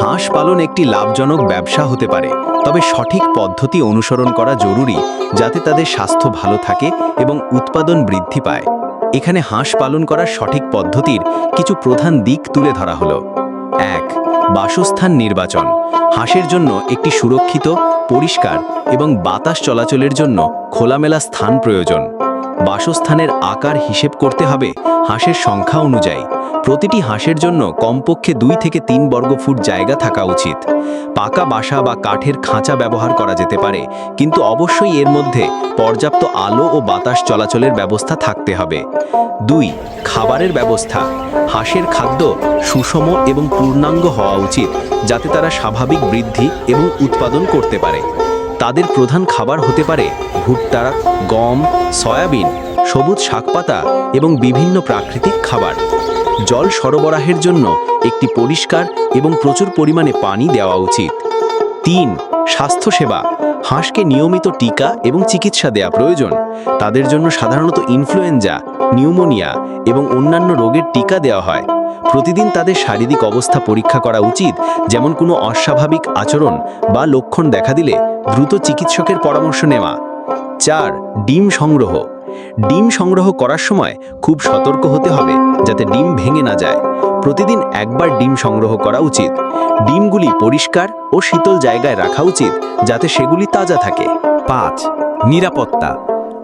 হাঁস পালন একটি লাভজনক ব্যবসা হতে পারে, তবে সঠিক পদ্ধতি অনুসরণ করা জরুরি যাতে তাদের স্বাস্থ্য ভালো থাকে এবং উৎপাদন বৃদ্ধি পায়। এখানে হাঁস পালন করার সঠিক পদ্ধতির কিছু প্রধান দিক তুলে ধরা হলো। ১. বাসস্থান নির্বাচন। হাঁসের জন্য একটি সুরক্ষিত, পরিষ্কার এবং বাতাস চলাচলের জন্য খোলামেলা স্থান প্রয়োজন। বাসস্থানের আকার হিসেব করতে হবে হাঁসের সংখ্যা অনুযায়ী। প্রতিটি হাঁসের জন্য কমপক্ষে 2 থেকে 3 বর্গফুট জায়গা থাকা উচিত। পাকা বাসা বা কাঠের খাঁচা ব্যবহার করা যেতে পারে, কিন্তু অবশ্যই এর মধ্যে পর্যাপ্ত আলো ও বাতাস চলাচলের ব্যবস্থা থাকতে হবে। 2. খাবারের ব্যবস্থা। হাঁসের খাদ্য সুষম এবং পূর্ণাঙ্গ হওয়া উচিত, যাতে তারা স্বাভাবিক বৃদ্ধি এবং উৎপাদন করতে পারে। তাদের প্রধান খাবার হতে পারে ভুট্টা, গম, সয়াবিন, সবুজ শাকপাতা এবং বিভিন্ন প্রাকৃতিক খাবার। জল সরবরাহের জন্য একটি পরিষ্কার এবং প্রচুর পরিমাণে পানি দেওয়া উচিত। 3. স্বাস্থ্যসেবা। হাঁসকে নিয়মিত টিকা এবং চিকিৎসা দেওয়া প্রয়োজন। তাদের জন্য সাধারণত ইনফ্লুয়েঞ্জা, নিউমোনিয়া এবং অন্যান্য রোগের টিকা দেওয়া হয়। প্রতিদিন তাদের শারীরিক অবস্থা পরীক্ষা করা উচিত, যেমন কোনো অস্বাভাবিক আচরণ বা লক্ষণ দেখা দিলে দ্রুত চিকিৎসকের পরামর্শ নেওয়া। 4. ডিম সংগ্রহ। ডিম সংগ্রহ করার সময় খুব সতর্ক হতে হবে যাতে ডিম ভেঙে না যায়। প্রতিদিন একবার ডিম সংগ্রহ করা উচিত। ডিমগুলি পরিষ্কার ও শীতল জায়গায় রাখা উচিত যাতে সেগুলি তাজা থাকে। 5. নিরাপত্তা।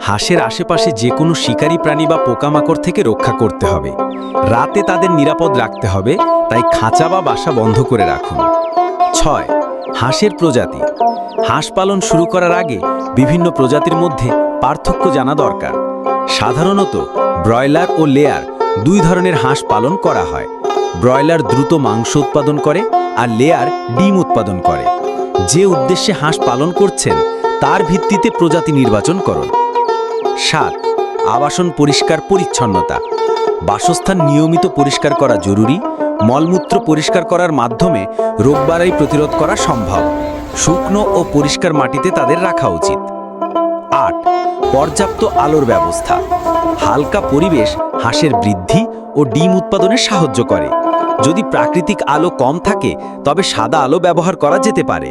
হাঁসের আশেপাশে যে কোনো শিকারী প্রাণী বা পোকামাকড় থেকে রক্ষা করতে হবে। রাতে তাদের নিরাপদ রাখতে হবে, তাই খাঁচা বা বাসা বন্ধ করে রাখুন। 6. হাঁসের প্রজাতি। হাঁস পালন শুরু করার আগে বিভিন্ন প্রজাতির মধ্যে পার্থক্য জানা দরকার। সাধারণত ব্রয়লার ও লেয়ার 2 ধরনের হাঁস পালন করা হয়। ব্রয়লার দ্রুত মাংস উৎপাদন করে আর লেয়ার ডিম উৎপাদন করে। যে উদ্দেশ্যে হাঁস পালন করছেন তার ভিত্তিতে প্রজাতি নির্বাচন করুন। 7. আবাসন পরিষ্কার পরিচ্ছন্নতা। বাসস্থান নিয়মিত পরিষ্কার করা জরুরি। মলমূত্র পরিষ্কার করার মাধ্যমে রোগবালাই প্রতিরোধ করা সম্ভব। শুকনো ও পরিষ্কার মাটিতে তাদের রাখা উচিত। 8. পর্যাপ্ত আলোর ব্যবস্থা। হালকা পরিবেশ হাঁসের বৃদ্ধি ও ডিম উৎপাদনে সাহায্য করে। যদি প্রাকৃতিক আলো কম থাকে তবে সাদা আলো ব্যবহার করা যেতে পারে।